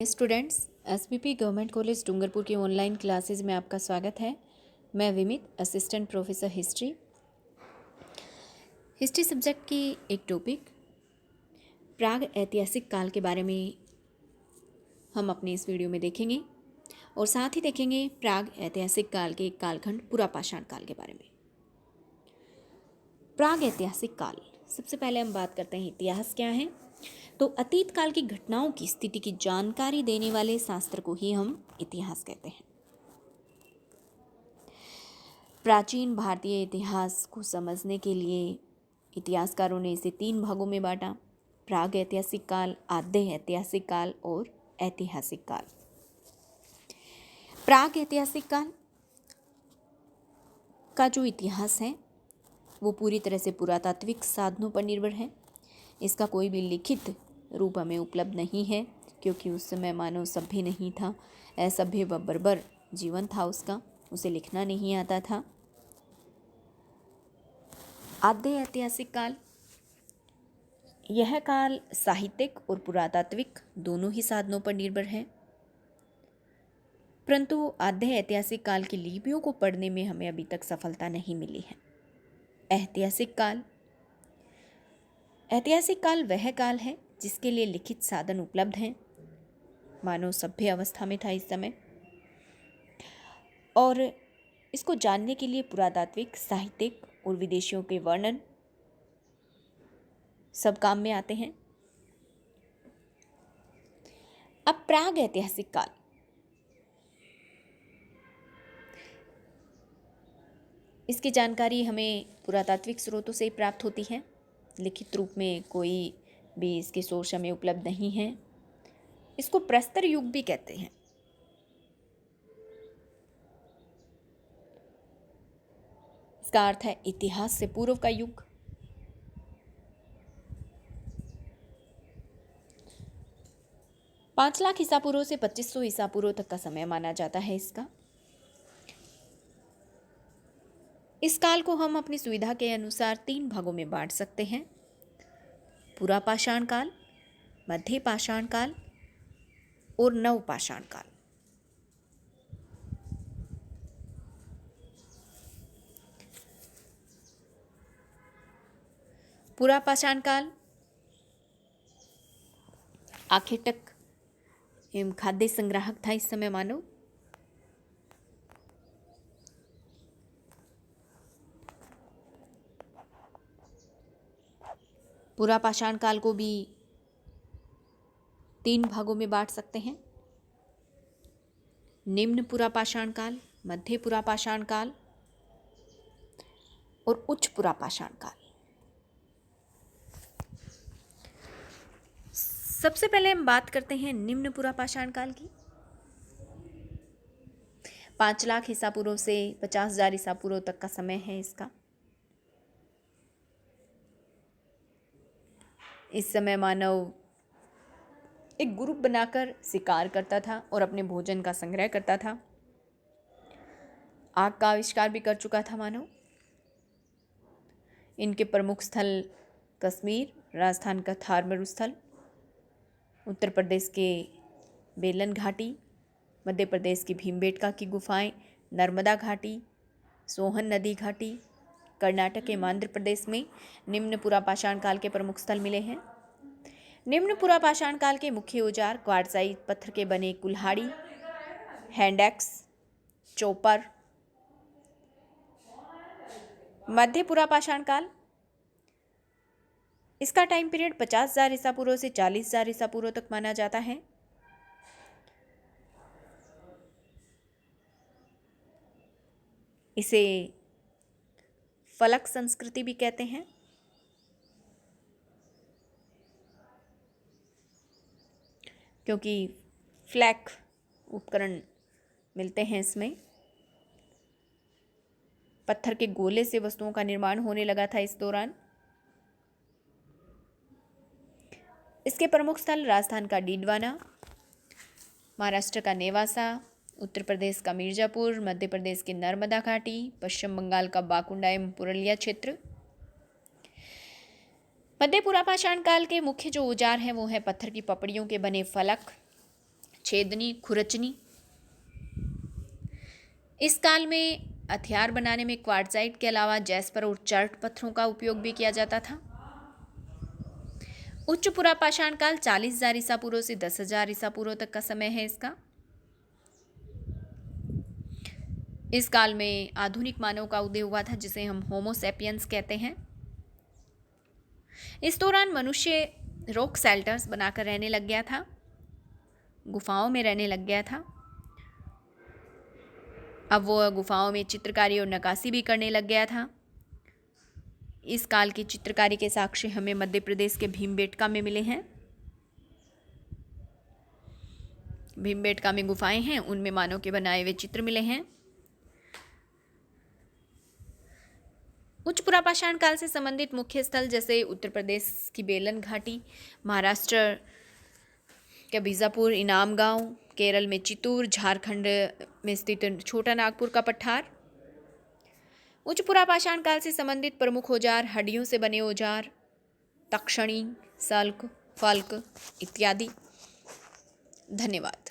Students, SBP government college Dungarpur की online classes में आपका स्वागत है। मैं विमित, असिस्टेंट प्रोफेसर हिस्ट्री सब्जेक्ट की एक टॉपिक प्राग ऐतिहासिक काल के बारे में हम अपने इस वीडियो में देखेंगे और साथ ही देखेंगे प्राग ऐतिहासिक काल के एक कालखंड पुरापाषाण काल के बारे में। प्राग ऐतिहासिक काल, सबसे पहले हम बात करते हैं इतिहास क्या है। तो अतीत काल की घटनाओं की स्थिति की जानकारी देने वाले शास्त्र को ही हम इतिहास कहते हैं। प्राचीन भारतीय इतिहास को समझने के लिए इतिहासकारों ने इसे 3 भागों में बांटा: प्राग ऐतिहासिक काल, आद्य ऐतिहासिक काल और ऐतिहासिक काल। प्राग ऐतिहासिक काल का जो इतिहास है वो पूरी तरह से पुरातात्विक साधनों पर निर्भर है। इसका कोई भी लिखित रूप हमें उपलब्ध नहीं है, क्योंकि उस समय मानव सभ्य नहीं था, असभ्य व बर्बर जीवन था उसका, उसे लिखना नहीं आता था। आद्य ऐतिहासिक काल, यह काल साहित्यिक और पुरातात्विक दोनों ही साधनों पर निर्भर है, परंतु आद्य ऐतिहासिक काल की लिपियों को पढ़ने में हमें अभी तक सफलता नहीं मिली है। ऐतिहासिक काल, ऐतिहासिक काल वह काल है जिसके लिए लिखित साधन उपलब्ध हैं। मानव सभ्य अवस्था में था इस समय, और इसको जानने के लिए पुरातात्विक, साहित्यिक और विदेशियों के वर्णन सब काम में आते हैं। अब प्राग ऐतिहासिक काल, इसकी जानकारी हमें पुरातात्विक स्रोतों से प्राप्त होती है। लिखित रूप में कोई भी इसके सोर्स हमें उपलब्ध नहीं है। इसको प्रस्तर युग भी कहते हैं। इसका अर्थ है इतिहास से पूर्व का युग। पाँच लाख ईसा पूर्व से 2500 ईसा पूर्व तक का समय माना जाता है इसका। इस काल को हम अपनी सुविधा के अनुसार 3 भागों में बांट सकते हैं: पुरापाषाण काल, मध्य पाषाण काल और नवपाषाण काल। पुरापाषाण काल आखेटक एवं खाद्य संग्राहक था इस समय मानव। पुरापाषाण काल को भी 3 भागों में बांट सकते हैं: निम्न पुरापाषाण काल, मध्य पुरापाषाण काल और उच्च पुरापाषाण काल। सबसे पहले हम बात करते हैं निम्न पुरापाषाण काल की। 5 लाख ईसा पूर्व से 50,000 ईसा पूर्व तक का समय है इसका। इस समय मानव एक ग्रुप बनाकर शिकार करता था और अपने भोजन का संग्रह करता था। आग का आविष्कार भी कर चुका था मानव। इनके प्रमुख स्थल कश्मीर, राजस्थान का थार मरुस्थल, उत्तर प्रदेश के बेलन घाटी, मध्य प्रदेश की भीमबेटका की गुफाएं, नर्मदा घाटी, सोहन नदी घाटी, कर्नाटक एवं आंध्र प्रदेश में निम्न पुरापाषाण काल के प्रमुख स्थल मिले हैं। निम्न पुरापाषाण काल के मुख्य औजार क्वार्टजाइट पत्थर के बने कुल्हाड़ी, हैंडएक्स, चॉपर। मध्य पुरापाषाण काल, इसका टाइम पीरियड 50,000 ईसा पूर्व से 40,000 ईसा पूर्व तक माना जाता है। इसे फलक संस्कृति भी कहते हैं, क्योंकि फ्लैक उपकरण मिलते हैं इसमें। पत्थर के गोले से वस्तुओं का निर्माण होने लगा था इस दौरान। इसके प्रमुख स्थल राजस्थान का डीडवाना, महाराष्ट्र का नेवासा, उत्तर प्रदेश का मिर्जापुर, मध्य प्रदेश की नर्मदा घाटी, पश्चिम बंगाल का बाकुंडा एवं पुरुलिया क्षेत्र। मध्य पुरापाषाण काल के मुख्य जो औजार हैं वो है पत्थर की पपड़ियों के बने फलक, छेदनी, खुरचनी। इस काल में हथियार बनाने में क्वार्टजाइट के अलावा जैस्पर और चर्ट पत्थरों का उपयोग भी किया जाता था। उच्च पुरापाषाण काल 40,000 ईसा पूर्व से 10,000 ईसा पूर्व तक का समय है इसका। इस काल में आधुनिक मानव का उदय हुआ था, जिसे हम होमो सैपियंस कहते हैं। इस दौरान मनुष्य रॉक शेल्टर्स बनाकर रहने लग गया था, गुफाओं में रहने लग गया था। अब वो गुफाओं में चित्रकारी और नक्काशी भी करने लग गया था। इस काल की चित्रकारी के साक्ष्य हमें मध्य प्रदेश के भीमबेटका में मिले हैं। भीमबेटका में गुफाएं हैं, उनमें मानव के बनाए हुए चित्र मिले हैं। उच्च पुरापाषाण काल से संबंधित मुख्य स्थल जैसे उत्तर प्रदेश की बेलन घाटी, महाराष्ट्र के बीजापुर, इनाम गांव, केरल में चित्तूर, झारखंड में स्थित छोटा नागपुर का पठार। उच्च पुरापाषाण काल से संबंधित प्रमुख औजार हड्डियों से बने औजार, तक्षणी, सल्क, फल्क इत्यादि। धन्यवाद।